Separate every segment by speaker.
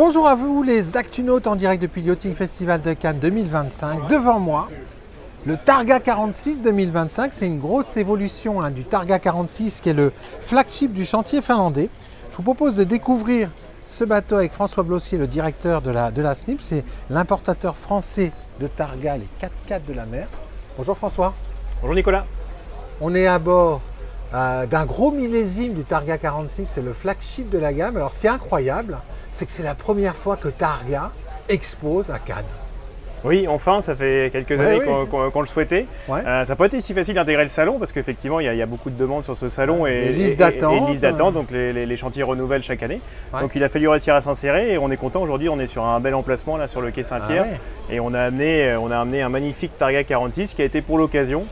Speaker 1: Bonjour à vous les Actunautes en direct depuis le Yachting Festival de Cannes 2025. Devant moi, le Targa 46 2025. C'est une grosse évolution du Targa 46 qui est le flagship du chantier finlandais. Je vous propose de découvrir ce bateau avec François Blossier, le directeur de la SNIP. C'est l'importateur français de Targa, les 4x4 de la mer. Bonjour François.
Speaker 2: Bonjour Nicolas.
Speaker 1: On est à bord d'un gros millésime du Targa 46, c'est le flagship de la gamme. Alors ce qui est incroyable, c'est que c'est la première fois que Targa expose à Cannes.
Speaker 2: Oui, enfin, ça fait quelques années qu'on le souhaitait.
Speaker 1: Ouais.
Speaker 2: Ça n'a pas été si facile d'intégrer le salon parce qu'effectivement, il y a beaucoup de demandes sur ce salon et
Speaker 1: listes d'attente.
Speaker 2: Donc les chantiers renouvellent chaque année.
Speaker 1: Ouais.
Speaker 2: Donc il a fallu réussir à s'insérer et on est content. Aujourd'hui, on est sur un bel emplacement là sur le quai Saint-Pierre et on a amené un magnifique Targa 46 qui a été pour l'occasion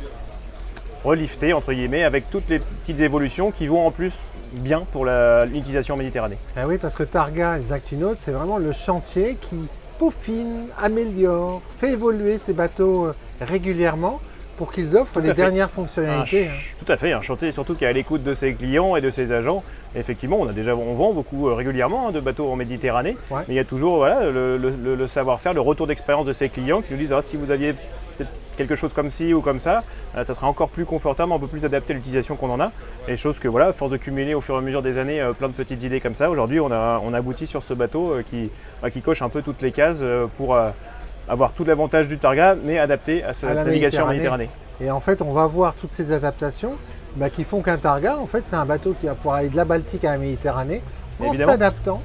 Speaker 2: relifté entre guillemets avec toutes les petites évolutions qui vont en plus bien pour l'utilisation en Méditerranée.
Speaker 1: Ah oui, parce que Targa, les Actunautes, c'est vraiment le chantier qui peaufine, améliore, fait évoluer ces bateaux régulièrement pour qu'ils offrent les dernières fonctionnalités.
Speaker 2: Tout à fait, un chantier surtout qui est à l'écoute de ses clients et de ses agents. Et effectivement, on vend beaucoup régulièrement de bateaux en Méditerranée, mais il y a toujours le savoir-faire, le retour d'expérience de ses clients qui nous disent si vous aviez peut-être quelque chose comme ci ou comme ça sera encore plus confortable, un peu plus adapté à l'utilisation qu'on en a. Et chose que à force de cumuler au fur et à mesure des années plein de petites idées comme ça, aujourd'hui on aboutit sur ce bateau qui coche un peu toutes les cases pour avoir tout l'avantage du Targa, mais adapté à sa navigation en Méditerranée.
Speaker 1: Et en fait, on va voir toutes ces adaptations qui font qu'un Targa, en fait, c'est un bateau qui va pouvoir aller de la Baltique à la Méditerranée en s'adaptant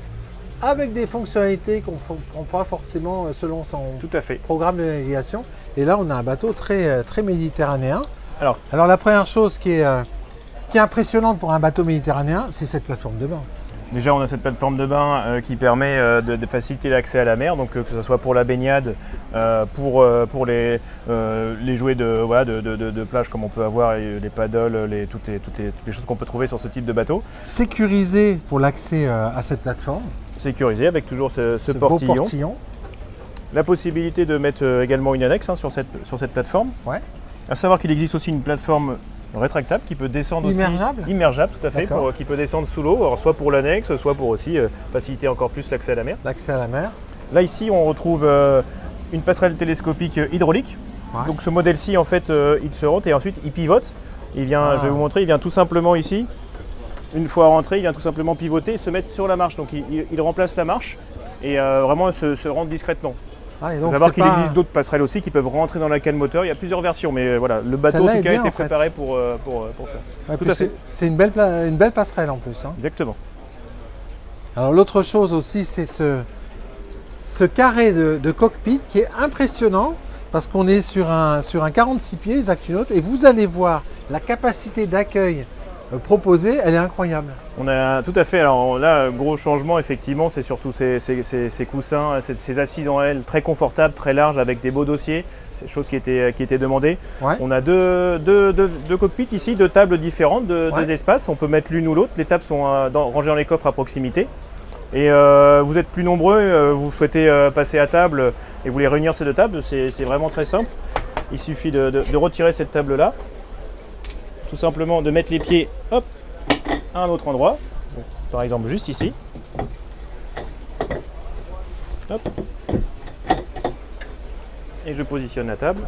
Speaker 1: avec des fonctionnalités qu'on ne prend pas forcément selon son programme de navigation. Et là, on a un bateau très, très méditerranéen. Alors, la première chose qui est impressionnante pour un bateau méditerranéen, c'est cette plateforme de bain.
Speaker 2: Déjà, on a cette plateforme de bain qui permet de faciliter l'accès à la mer, donc que ce soit pour la baignade, pour les jouets de plage comme on peut avoir, les paddles, toutes les choses qu'on peut trouver sur ce type de bateau.
Speaker 1: Sécurisé pour l'accès à cette plateforme.
Speaker 2: Sécurisé avec toujours ce portillon.
Speaker 1: Beau portillon.
Speaker 2: La possibilité de mettre également une annexe sur cette plateforme.
Speaker 1: Ouais.
Speaker 2: À savoir qu'il existe aussi une plateforme rétractable qui peut descendre
Speaker 1: immergeable.
Speaker 2: aussi. Immergeable, tout à fait, qui peut descendre sous l'eau, soit pour l'annexe, soit pour aussi faciliter encore plus l'accès à la mer.
Speaker 1: L'accès à la mer.
Speaker 2: Là ici on retrouve une passerelle télescopique hydraulique. Ouais. Donc ce modèle-ci en fait il se rentre et ensuite il pivote. Je vais vous montrer, il vient tout simplement ici. Une fois rentré, il vient tout simplement pivoter et se mettre sur la marche. Donc il remplace la marche et vraiment se rendre discrètement. Il faut savoir qu'il existe d'autres passerelles aussi qui peuvent rentrer dans la cale moteur. Il y a plusieurs versions, mais voilà, le bateau en tout cas a été préparé pour ça.
Speaker 1: Ouais, tout à fait. C'est une belle passerelle en plus.
Speaker 2: Exactement.
Speaker 1: Alors l'autre chose aussi, c'est ce carré de cockpit qui est impressionnant parce qu'on est sur un 46 pieds, les Actunautes, et vous allez voir la capacité d'accueil proposée, elle est incroyable.
Speaker 2: On a tout à fait, alors là, gros changement effectivement, c'est surtout ces coussins, ces assises en L très confortables, très larges avec des beaux dossiers, c'est des choses qui étaient demandées. Ouais. On a deux cockpits ici, deux tables différentes, deux espaces, on peut mettre l'une ou l'autre, les tables sont rangées dans les coffres à proximité. Et vous êtes plus nombreux, vous souhaitez passer à table et vous voulez réunir ces deux tables, c'est vraiment très simple. Il suffit de retirer cette table là. Tout simplement de mettre les pieds à un autre endroit, donc, par exemple juste ici. Hop. Et je positionne la table.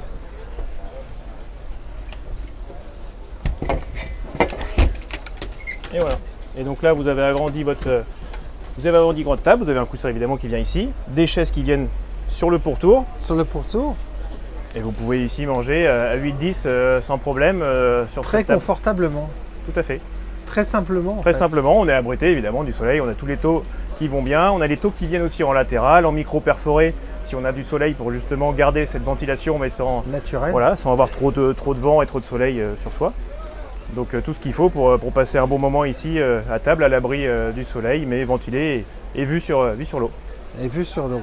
Speaker 2: Et voilà. Et donc là vous avez agrandi votre table, vous avez un coussin évidemment qui vient ici, des chaises qui viennent sur le pourtour.
Speaker 1: Sur le pourtour.
Speaker 2: Et vous pouvez ici manger à 8-10 sans problème.
Speaker 1: Très confortablement.
Speaker 2: Tout à fait.
Speaker 1: Très simplement.
Speaker 2: Très simplement, on est abrité évidemment du soleil, on a tous les taux qui vont bien, on a les taux qui viennent aussi en latéral, en micro perforé, si on a du soleil pour justement garder cette ventilation mais sans avoir trop de vent et trop de soleil sur soi. Donc tout ce qu'il faut pour passer un bon moment ici à table, à l'abri du soleil, mais ventilé et vue sur l'eau.
Speaker 1: Et vue sur l'eau.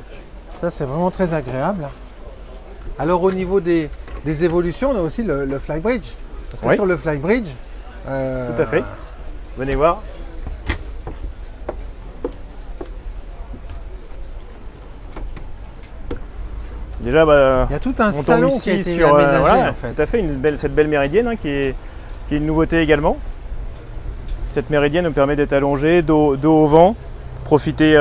Speaker 1: Ça c'est vraiment très agréable. Alors au niveau des évolutions, on a aussi le flybridge. Parce que sur le flybridge...
Speaker 2: Tout à fait. Venez voir. Déjà,
Speaker 1: il y a tout un salon qui a été aménagé en fait.
Speaker 2: Tout à fait, cette belle méridienne qui est une nouveauté également. Cette méridienne nous permet d'être allongé, dos au vent, profiter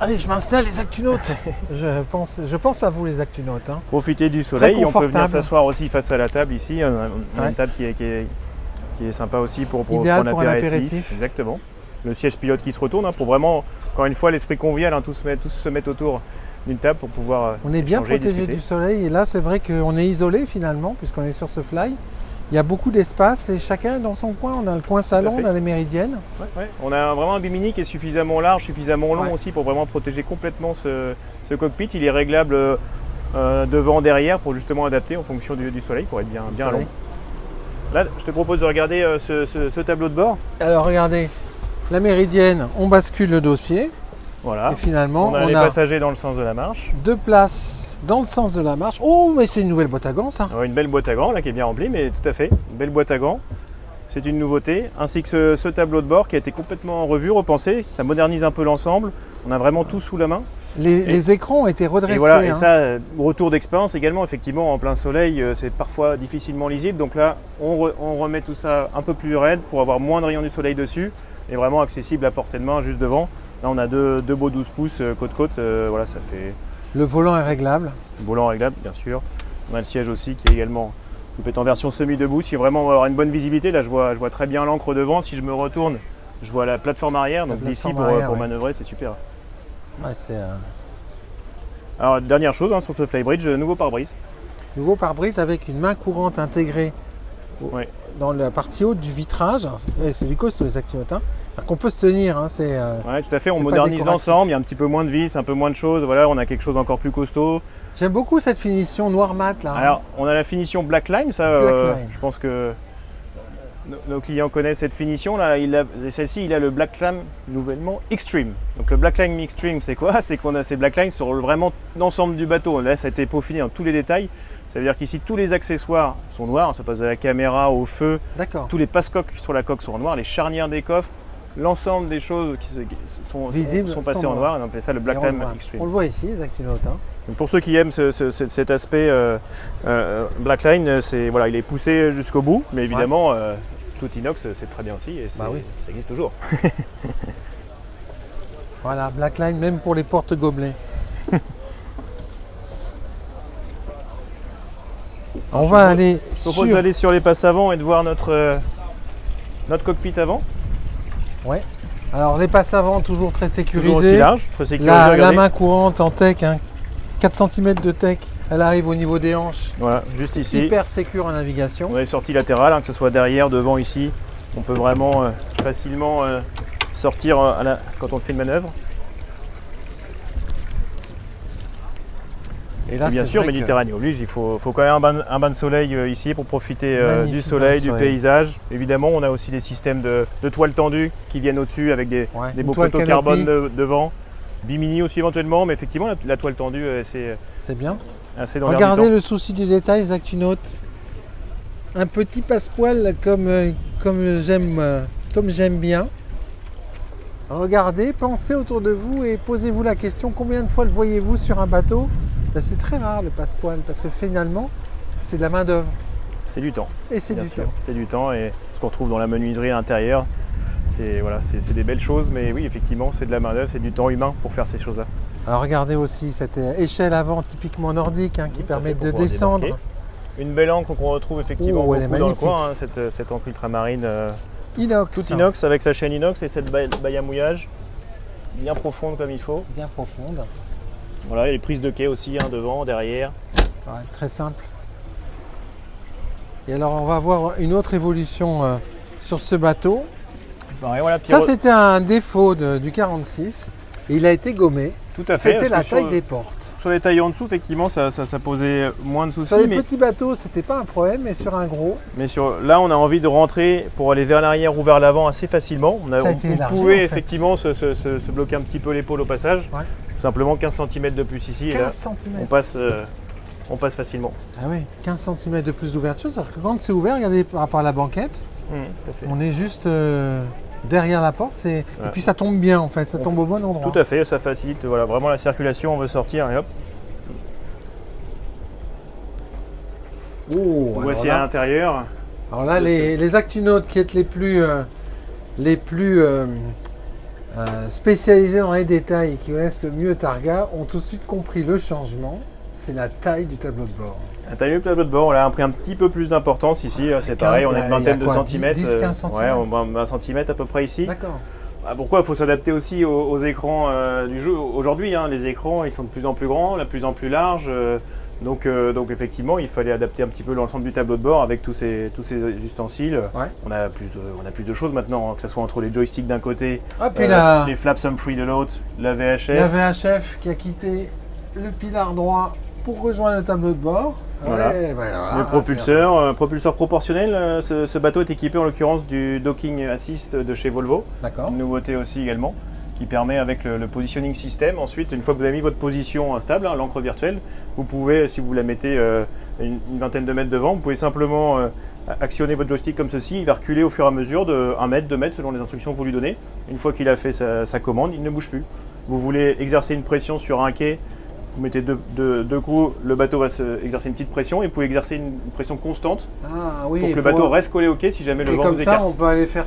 Speaker 1: Allez, je m'installe les actunautes. je pense à vous les actunautes. Hein.
Speaker 2: Profitez du soleil, on peut venir s'asseoir aussi face à la table ici. On a une table qui est sympa aussi pour
Speaker 1: idéal pour un apéritif.
Speaker 2: Exactement. Le siège pilote qui se retourne pour vraiment, encore une fois, l'esprit convivial, tous se mettre autour d'une table pour pouvoir
Speaker 1: on est bien protégé du soleil et là c'est vrai qu'on est isolé finalement puisqu'on est sur ce fly. Il y a beaucoup d'espace et chacun dans son coin. On a le coin salon, on a les méridiennes.
Speaker 2: Ouais. On a vraiment un bimini qui est suffisamment large, suffisamment long aussi pour vraiment protéger complètement ce cockpit. Il est réglable devant, derrière pour justement adapter en fonction du soleil pour être bien long. Là, je te propose de regarder ce tableau de bord.
Speaker 1: Alors regardez, la méridienne, on bascule le dossier.
Speaker 2: Voilà.
Speaker 1: Et finalement,
Speaker 2: on a les passagers dans le sens de la marche.
Speaker 1: 2 places dans le sens de la marche. Oh, mais c'est une nouvelle boîte à gants, ça.
Speaker 2: Une belle boîte à gants, là, qui est bien remplie, mais tout à fait. Une belle boîte à gants. C'est une nouveauté. Ainsi que ce tableau de bord qui a été complètement revu, repensé. Ça modernise un peu l'ensemble. On a vraiment tout sous la main.
Speaker 1: Les écrans ont été redressés.
Speaker 2: Et voilà, et ça, retour d'expérience également, effectivement, en plein soleil, c'est parfois difficilement lisible. Donc là, on remet tout ça un peu plus raide pour avoir moins de rayons du soleil dessus et vraiment accessible à portée de main juste devant. Là, on a deux beaux 12 pouces côte-côte. Voilà, ça fait...
Speaker 1: Le volant est réglable.
Speaker 2: Le volant réglable, bien sûr. On a le siège aussi qui est également en version semi-debout. Si vraiment on va avoir une bonne visibilité, là, je vois très bien l'encre devant. Si je me retourne, je vois la plateforme arrière. Donc d'ici, pour manœuvrer, c'est super.
Speaker 1: Ouais,
Speaker 2: Alors, dernière chose sur ce Flybridge, nouveau pare-brise.
Speaker 1: Nouveau pare-brise avec une main courante intégrée dans la partie haute du vitrage. C'est du costaud les activotes. Qu'on peut se tenir.
Speaker 2: Oui, tout à fait. On modernise l'ensemble. Il y a un petit peu moins de vis, un peu moins de choses. Voilà, on a quelque chose d'encore plus costaud.
Speaker 1: J'aime beaucoup cette finition noir mat là.
Speaker 2: Alors, on a la finition Black Line. Ça, je pense que nos clients connaissent cette finition là. Celle-ci, il a le Black Line nouvellement Extreme. Donc le Black Line Extreme, c'est quoi? C'est qu'on a ces Black Lines sur vraiment l'ensemble du bateau. Là, ça a été peaufiné dans tous les détails. Ça veut dire qu'ici, tous les accessoires sont noirs. Ça passe de la caméra au feu. Tous les passe-coques sur la coque sont en noir. Les charnières des coffres, l'ensemble des choses qui sont visibles sont passées en noir. On appelle ça le Black Line Extreme.
Speaker 1: On le voit ici, les activotes.
Speaker 2: Pour ceux qui aiment cet aspect Black Line, voilà, il est poussé jusqu'au bout. Mais évidemment, tout inox, c'est très bien aussi. Et ça existe toujours.
Speaker 1: Voilà, Black Line, même pour les portes gobelets. On va aller
Speaker 2: sur les passes avant et de voir notre cockpit avant.
Speaker 1: Ouais. Alors les passes avant toujours très sécurisées.
Speaker 2: Toujours aussi large, très sécurisé.
Speaker 1: La main courante en tech, 4 cm de tech, elle arrive au niveau des hanches.
Speaker 2: Voilà, juste ici.
Speaker 1: Hyper sécure en navigation.
Speaker 2: On a les sorties latérales, que ce soit derrière, devant, ici. On peut vraiment facilement sortir quand on fait une manœuvre. Et là, bien sûr, Méditerranée oblige, il faut quand même un bain de soleil ici pour profiter du soleil, du paysage. Évidemment, on a aussi des systèmes de toiles tendues qui viennent au-dessus avec des beaux poteaux carbone devant. Bimini aussi éventuellement, mais effectivement, la toile tendue,
Speaker 1: c'est bien.
Speaker 2: Assez dans
Speaker 1: Regardez le souci du détail, les actunautes. Un petit passepoil comme j'aime bien. Regardez, pensez autour de vous et posez-vous la question, combien de fois le voyez-vous sur un bateau? C'est très rare le passepoil parce que finalement, c'est de la main d'œuvre.
Speaker 2: C'est du temps.
Speaker 1: Et c'est du temps.
Speaker 2: C'est du temps et ce qu'on retrouve dans la menuiserie à l'intérieur, c'est des belles choses, mais oui, effectivement, c'est de la main d'œuvre, c'est du temps humain pour faire ces choses-là.
Speaker 1: Alors regardez aussi cette échelle avant typiquement nordique qui permet de descendre.
Speaker 2: Une belle ancre qu'on retrouve effectivement beaucoup dans le coin, cette ancre ultramarine.
Speaker 1: Inox.
Speaker 2: Tout inox avec sa chaîne inox et cette baille à mouillage bien profonde comme il faut.
Speaker 1: Bien profonde.
Speaker 2: Voilà, et les prises de quai aussi, devant, derrière.
Speaker 1: Ouais, très simple. Et alors on va voir une autre évolution sur ce bateau.
Speaker 2: Voilà,
Speaker 1: ça c'était un défaut du 46 et il a été gommé.
Speaker 2: Tout à fait.
Speaker 1: C'était la taille des portes.
Speaker 2: Sur les tailles en dessous, effectivement, ça posait moins de soucis.
Speaker 1: Sur les petits bateaux, c'était pas un problème, mais sur un gros.
Speaker 2: Mais là, on a envie de rentrer pour aller vers l'arrière ou vers l'avant assez facilement. On pouvait effectivement se bloquer un petit peu l'épaule au passage.
Speaker 1: Ouais.
Speaker 2: Tout simplement 15 cm de plus ici.
Speaker 1: 15
Speaker 2: et là,
Speaker 1: cm.
Speaker 2: on passe facilement.
Speaker 1: Ah oui, 15 cm de plus d'ouverture. C'est-à-dire que quand c'est ouvert, regardez par rapport à la banquette, on est juste derrière la porte. Et puis ça tombe bien en fait, ça tombe au bon endroit.
Speaker 2: Tout à fait, ça facilite vraiment la circulation. On veut sortir et hop. Voici à l'intérieur.
Speaker 1: Alors là, les actunautes qui êtes les plus spécialisés dans les détails et qui connaissent le mieux Targa ont tout de suite compris le changement. C'est la taille du tableau de bord.
Speaker 2: La taille du tableau de bord, on a pris un petit peu plus d'importance ici. C'est pareil, on a une vingtaine de centimètres.
Speaker 1: 10-15 centimètres.
Speaker 2: Ouais, 20 centimètres à peu près ici.
Speaker 1: D'accord.
Speaker 2: Pourquoi? Il faut s'adapter aussi aux écrans du jeu. Aujourd'hui, les écrans ils sont de plus en plus grands, de plus en plus larges. Donc effectivement, il fallait adapter un petit peu l'ensemble du tableau de bord avec tous ces ustensiles. Ouais. On a plus de choses maintenant, que ce soit entre les joysticks d'un côté, les flaps Humphrey de l'autre, la VHF.
Speaker 1: La VHF qui a quitté le pilar droit pour rejoindre le tableau de bord.
Speaker 2: Voilà. Ouais, voilà. Le propulseur, propulseur proportionnel. Ce bateau est équipé en l'occurrence du Docking Assist de chez Volvo. D'accord. Une nouveauté aussi également, qui permet avec le positioning system, ensuite une fois que vous avez mis votre position instable, l'encre virtuelle, vous pouvez, si vous la mettez une vingtaine de mètres devant, vous pouvez simplement actionner votre joystick comme ceci, il va reculer au fur et à mesure de 1 mètre, 2 mètres selon les instructions que vous lui donnez. Une fois qu'il a fait sa commande, il ne bouge plus. Vous voulez exercer une pression sur un quai, vous mettez deux coups, le bateau va exercer une petite pression et vous pouvez exercer une pression constante pour que le bateau reste collé au quai si jamais le vent vous écarte.
Speaker 1: Et comme ça, on peut aller faire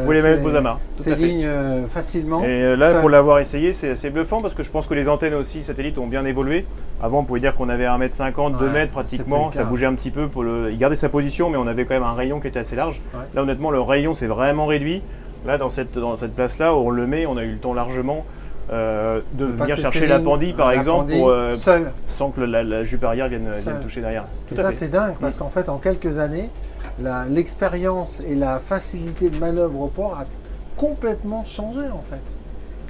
Speaker 2: vous les mettre vos amarres.
Speaker 1: Ces lignes facilement.
Speaker 2: Et là, pour l'avoir essayé, c'est bluffant parce que je pense que les antennes aussi satellites ont bien évolué. Avant, on pouvait dire qu'on avait 1,50 m, 2 mètres pratiquement. Ça bougeait un petit peu pour il gardait sa position, mais on avait quand même un rayon qui était assez large. Ouais. Là, honnêtement, le rayon s'est vraiment réduit. Là, dans cette place-là, on le met, on a eu le temps largement. De venir chercher l'appendice par exemple sans que la jupe arrière vienne toucher derrière.
Speaker 1: Et ça c'est dingue parce qu'en fait en quelques années l'expérience et la facilité de manœuvre au port a complètement changé en fait.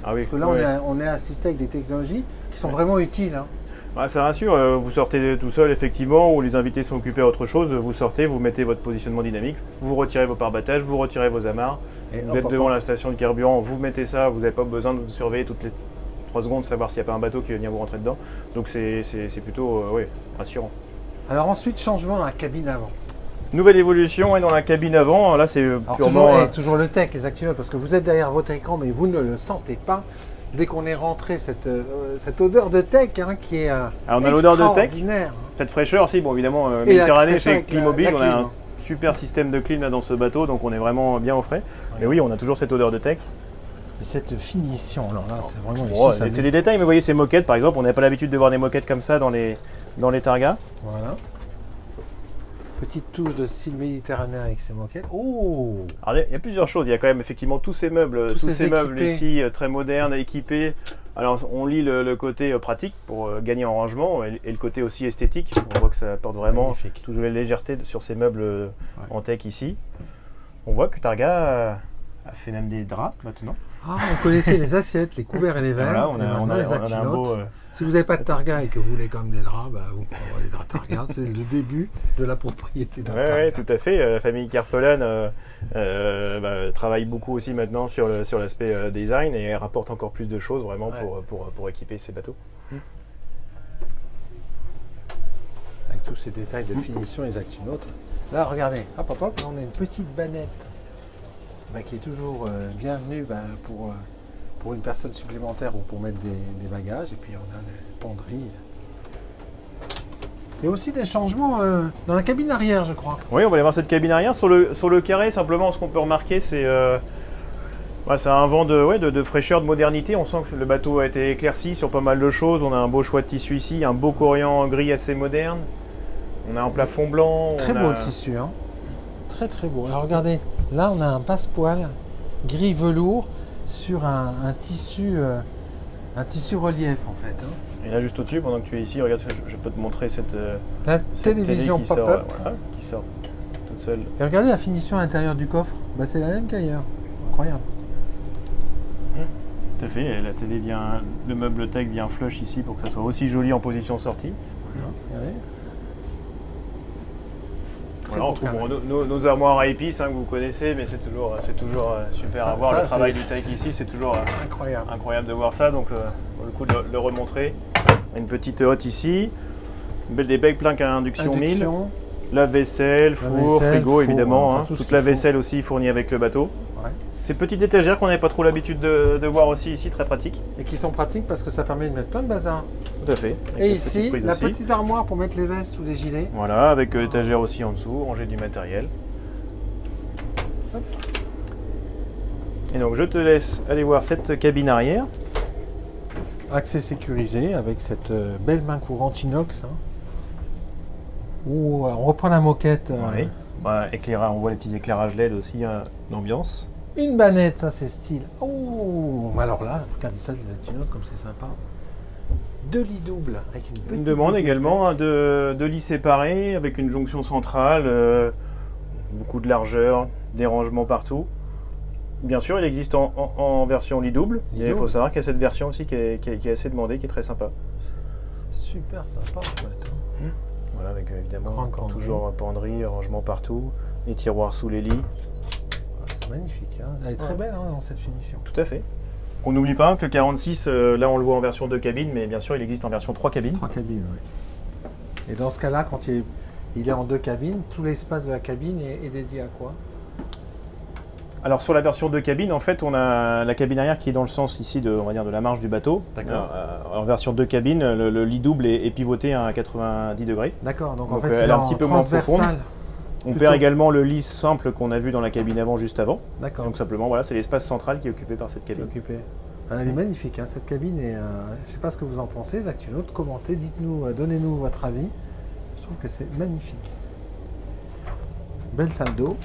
Speaker 1: Ah oui, parce que là on est assisté avec des technologies qui sont vraiment utiles. Hein.
Speaker 2: Bah, ça rassure, vous sortez tout seul effectivement ou les invités sont occupés à autre chose, vous sortez, vous mettez votre positionnement dynamique, vous retirez vos pare-battages, vous retirez vos amarres. Et vous êtes devant la station de carburant, vous mettez ça, vous n'avez pas besoin de vous surveiller toutes les 3 secondes, savoir s'il n'y a pas un bateau qui va venir vous rentrer dedans. Donc c'est plutôt rassurant.
Speaker 1: Alors ensuite, changement dans la cabine avant.
Speaker 2: Nouvelle évolution dans la cabine avant, là c'est purement...
Speaker 1: Toujours le tech, les actuels, parce que vous êtes derrière votre écran, mais vous ne le sentez pas. Dès qu'on est rentré, cette odeur de tech qui est
Speaker 2: on a l'odeur de tech, cette fraîcheur aussi, bon évidemment, Méditerranée chez Climobile, on a un super système de clim là dans ce bateau, donc on est vraiment bien au frais. Mais oui, on a toujours cette odeur de tech.
Speaker 1: Et cette finition, alors là, c'est vraiment
Speaker 2: c'est des détails, mais vous voyez ces moquettes, par exemple, on n'a pas l'habitude de voir des moquettes comme ça dans les Targa. Voilà.
Speaker 1: Petite touche de style méditerranéen avec ces moquettes. Oh!
Speaker 2: Alors, il y a plusieurs choses. Il y a quand même effectivement tous ces meubles ici très modernes, équipés. Alors on lit le côté pratique pour gagner en rangement et le côté aussi esthétique. On voit que ça apporte vraiment toute la légèreté sur ces meubles en tech ici. On voit que Targa a fait même des draps maintenant.
Speaker 1: Ah, on connaissait les assiettes, les couverts et les verres. Voilà, on a un beau... Si vous n'avez pas de Targa et que vous voulez quand même des draps, vous pouvez avoir des draps Targa. C'est le début de la propriété d'un Targa.
Speaker 2: Oui, tout à fait. La famille Carpelan travaille beaucoup aussi maintenant sur l'aspect design et rapporte encore plus de choses vraiment pour équiper ces bateaux.
Speaker 1: Avec tous ces détails de finition et les actunotes. Là, regardez, hop, là, on a une petite banette qui est toujours bienvenue pour une personne supplémentaire ou pour mettre des bagages. Et puis on a des penderies. Il y a aussi des changements dans la cabine arrière, je crois.
Speaker 2: Oui, on va aller voir cette cabine arrière. Sur le carré, simplement, ce qu'on peut remarquer, c'est un vent de fraîcheur, de modernité. On sent que le bateau a été éclairci sur pas mal de choses. On a un beau choix de tissu ici, un beau corian gris assez moderne. On a un plafond blanc.
Speaker 1: Très beau le tissu, hein. Très très beau. Alors regardez, là on a un passepoil gris velours sur un tissu relief en fait. Hein.
Speaker 2: Et là juste au-dessus, pendant que tu es ici, regarde, je peux te montrer cette
Speaker 1: télévision pop-up
Speaker 2: qui sort toute seule.
Speaker 1: Et regardez la finition à l'intérieur du coffre, c'est la même qu'ailleurs. Incroyable.
Speaker 2: Tout à fait, la télé vient, le meuble tech vient flush ici pour que ça soit aussi joli en position sortie. Voilà. Voilà, on trouve nos armoires à épices que vous connaissez, mais c'est toujours super à voir. Le travail du tech ici, c'est toujours incroyable de voir ça. Donc, pour le coup, de le remontrer. Une petite hotte ici, des becs pleins à induction 1000, lave-vaisselle, four, frigo évidemment. Toute la vaisselle aussi fournie avec le bateau. Ouais. Ces petites étagères qu'on n'avait pas trop l'habitude de voir aussi ici, très pratiques.
Speaker 1: Et qui sont pratiques parce que ça permet de mettre plein de bazar.
Speaker 2: Tout à fait.
Speaker 1: Et ici, la petite armoire pour mettre les vestes ou les gilets.
Speaker 2: Voilà, avec étagère aussi en dessous, ranger du matériel. Hop. Et donc je te laisse aller voir cette cabine arrière.
Speaker 1: Accès sécurisé avec cette belle main courante inox. Hein. On reprend la moquette.
Speaker 2: Oui. Éclairage, on voit les petits éclairages LED aussi d'ambiance.
Speaker 1: Une banette, ça c'est style. Oh, alors là, regardez ça, les Actinotes, comme c'est sympa. 2 lits doubles avec une petite.
Speaker 2: Une demande également de lits séparés avec une jonction centrale, beaucoup de largeur, des rangements partout. Bien sûr, il existe en version lit double. Il faut savoir qu'il y a cette version aussi qui est assez demandée, qui est très sympa.
Speaker 1: Super sympa en fait.
Speaker 2: Voilà, avec évidemment encore toujours penderie, rangement partout, les tiroirs sous les lits.
Speaker 1: C'est magnifique, hein. Elle est très belle dans cette finition.
Speaker 2: Tout à fait. On n'oublie pas que le 46, là on le voit en version 2 cabines, mais bien sûr il existe en version 3 cabines.
Speaker 1: 3 cabines, oui. Et dans ce cas-là, quand il est en 2 cabines, tout l'espace de la cabine est dédié à quoi?
Speaker 2: Alors sur la version 2 cabines, en fait, on a la cabine arrière qui est dans le sens ici de, on va dire, de la marge du bateau.
Speaker 1: D'accord.
Speaker 2: En version 2 cabines, le lit double est pivoté à 90 degrés.
Speaker 1: D'accord, donc en
Speaker 2: fait
Speaker 1: elle
Speaker 2: est un petit peu moins profonde. On
Speaker 1: Plutôt.
Speaker 2: perd également le lit simple qu'on a vu dans la cabine avant, juste avant.
Speaker 1: D'accord.
Speaker 2: Donc simplement, voilà, c'est l'espace central qui est occupé par cette cabine.
Speaker 1: Elle est magnifique, hein, cette cabine. Et, je ne sais pas ce que vous en pensez, les Actinotes. Commentez, dites-nous, donnez-nous votre avis. Je trouve que c'est magnifique. Belle salle d'eau.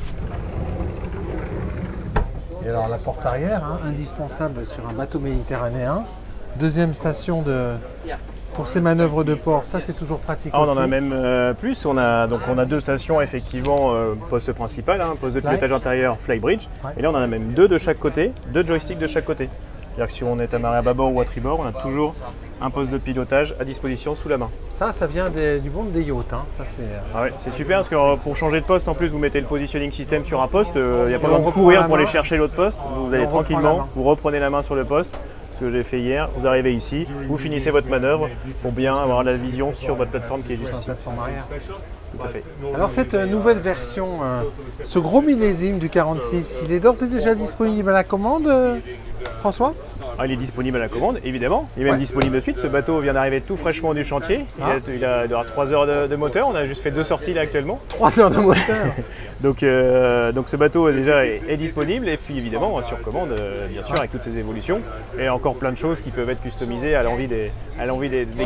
Speaker 1: Et alors la porte arrière, hein, indispensable sur un bateau méditerranéen. Deuxième station pour ces manœuvres de port, ça c'est toujours pratique aussi.
Speaker 2: On en a même plus, on a 2 stations effectivement, poste principal, poste de pilotage intérieur, flybridge. Ouais. Et là on en a même 2 de chaque côté, 2 joysticks de chaque côté. C'est-à-dire que si on est amarré à bâbord ou à tribord, on a toujours un poste de pilotage à disposition sous la main.
Speaker 1: Ça vient du monde des yachts. Hein. Ça,
Speaker 2: c'est super parce que pour changer de poste, en plus, vous mettez le positioning system sur un poste. Il n'y a pas besoin de courir pour aller chercher l'autre poste. Vous allez tranquillement, vous reprenez la main sur le poste. Ce que j'ai fait hier, vous arrivez ici, vous finissez votre manœuvre pour bien avoir la vision sur votre plateforme qui est juste ici.
Speaker 1: Plateforme arrière.
Speaker 2: Tout à fait.
Speaker 1: Alors cette nouvelle version, ce gros millésime du 46, il est d'ores et déjà disponible à la commande, François?
Speaker 2: Il est disponible à la commande, évidemment. Il est même disponible de suite. Ce bateau vient d'arriver tout fraîchement du chantier. Il aura 3 heures de moteur. On a juste fait 2 sorties là actuellement.
Speaker 1: 3 heures de moteur.
Speaker 2: donc ce bateau déjà est disponible. Et puis évidemment sur commande, bien sûr, avec toutes ces évolutions. Et encore plein de choses qui peuvent être customisées à l'envie des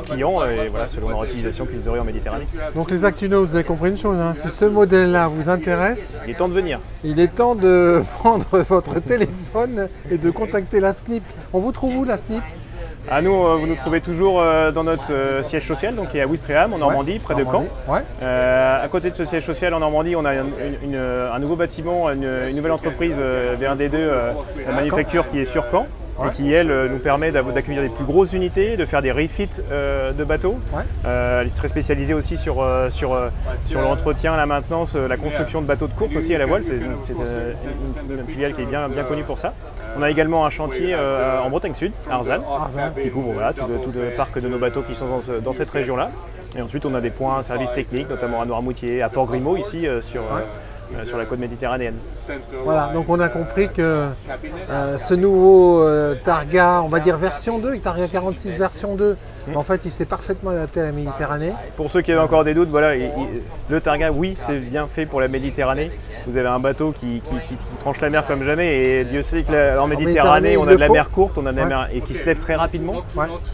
Speaker 2: clients. Et voilà, selon leur utilisation qu'ils auraient en Méditerranée.
Speaker 1: Donc les Actinotes, vous avez compris une chose, hein, si ce modèle-là vous intéresse,
Speaker 2: il est temps de venir.
Speaker 1: Il est temps de prendre votre téléphone et de contacter la SNIP. On vous trouve où la SNIP?
Speaker 2: Nous, vous nous trouvez toujours dans notre siège social, donc qui est à Ouistreham, en Normandie, près de Caen.
Speaker 1: Ouais.
Speaker 2: À côté de ce siège social en Normandie, on a un nouveau bâtiment, une nouvelle entreprise, VRD2, la manufacture qui est sur Caen. Et qui, elle, nous permet d'accueillir des plus grosses unités, de faire des refits de bateaux. Elle est très spécialisée aussi sur l'entretien, la maintenance, la construction de bateaux de course aussi à la voile. C'est une filiale qui est bien connue pour ça. On a également un chantier en Bretagne Sud, à Arzal, qui couvre tout le parc de nos bateaux qui sont dans cette région-là. Et ensuite, on a des points services techniques, notamment à Noirmoutier, à Port-Grimaud, ici, sur la côte méditerranéenne.
Speaker 1: Voilà, donc on a compris que ce nouveau Targa, on va dire version 2, Targa 46 version 2, en fait il s'est parfaitement adapté à la Méditerranée.
Speaker 2: Pour ceux qui avaient encore des doutes, voilà, le Targa, oui, c'est bien fait pour la Méditerranée. Vous avez un bateau qui tranche la mer comme jamais, et Dieu sait qu'en Méditerranée, on a de la mer courte, on a de la mer et qui se lève très rapidement.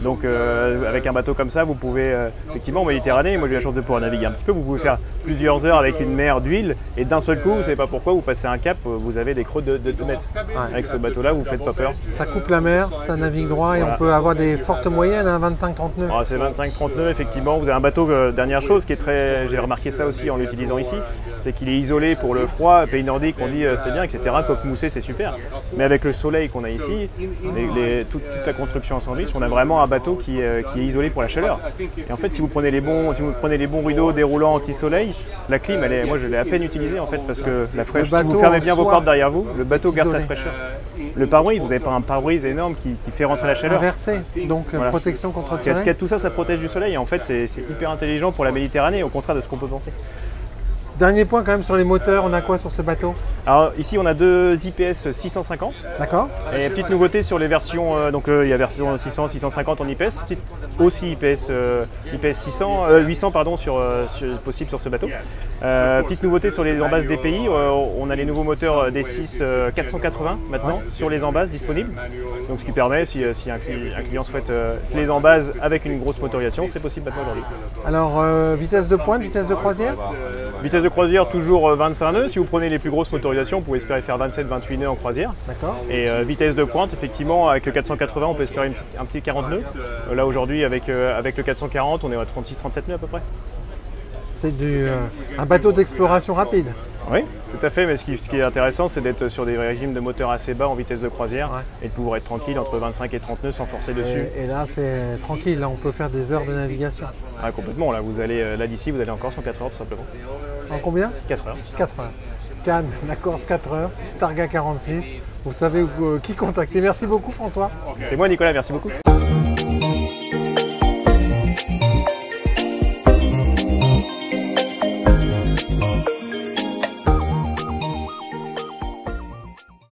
Speaker 2: Donc avec un bateau comme ça, vous pouvez effectivement en Méditerranée, moi j'ai eu la chance de pouvoir naviguer un petit peu, vous pouvez faire plusieurs heures avec une mer d'huile, et d'un seul coup, vous ne savez pas pourquoi, vous passez un cap, vous avez des creux de 2 mètres. Avec ce bateau-là, vous ne faites pas peur.
Speaker 1: Ça coupe la mer, ça navigue droit, et on peut avoir des fortes moyennes, 25-30 nœuds.
Speaker 2: C'est 25-30 nœuds, effectivement. Vous avez un bateau, dernière chose, qui est très. J'ai remarqué ça aussi en l'utilisant ici, c'est qu'il est isolé pour le froid. Pays nordique, on dit c'est bien, etc. Coque moussée, c'est super. Mais avec le soleil qu'on a ici, toute la construction en sandwich, on a vraiment un bateau qui est isolé pour la chaleur. Et en fait, si vous prenez les bons rideaux déroulants anti-soleil, la clim, moi je l'ai à peine utilisée en fait, parce que la fraîcheur, si vous fermez bien vos portes derrière vous, le bateau garde sa fraîcheur. Le pare-brise, vous n'avez pas un pare-brise énorme qui fait rentrer la chaleur.
Speaker 1: Inversé, donc protection contre le soleil.
Speaker 2: Casquette, tout ça, ça protège du soleil. Et en fait, c'est hyper intelligent pour la Méditerranée, au contraire de ce qu'on peut penser.
Speaker 1: Dernier point quand même sur les moteurs, on a quoi sur ce bateau?
Speaker 2: Alors ici on a 2 IPS 650.
Speaker 1: D'accord.
Speaker 2: Et petite nouveauté sur les versions, donc il y a version 600, 650 en IPS, aussi IPS 800 pardon, possible sur ce bateau. Petite nouveauté sur les embases DPI, on a les nouveaux moteurs D6 480 maintenant sur les embases disponibles. Donc ce qui permet, si un client souhaite les embases avec une grosse motorisation, c'est possible maintenant aujourd'hui.
Speaker 1: Alors vitesse de pointe, vitesse de croisière?
Speaker 2: Vitesse de croisière toujours 25 nœuds. Si vous prenez les plus grosses motorisations, vous pouvez espérer faire 27-28 nœuds en croisière.
Speaker 1: D'accord.
Speaker 2: Et vitesse de pointe, effectivement, avec le 480, on peut espérer un petit 40 nœuds. Là aujourd'hui, avec le 440, on est à 36-37 nœuds à peu près.
Speaker 1: C'est un bateau d'exploration rapide.
Speaker 2: Oui, tout à fait, mais ce qui est intéressant, c'est d'être sur des régimes de moteur assez bas en vitesse de croisière et de pouvoir être tranquille entre 25 et 30 nœuds sans forcer dessus.
Speaker 1: Et là, c'est tranquille, là, on peut faire des heures de navigation.
Speaker 2: Ah, complètement, là, là d'ici, vous allez en Corse en 4 heures tout simplement.
Speaker 1: En combien?
Speaker 2: 4 heures.
Speaker 1: 4 heures. Cannes, la Corse, 4 heures, Targa 46. Vous savez qui contacter. Merci beaucoup, François.
Speaker 2: C'est moi, Nicolas, merci beaucoup.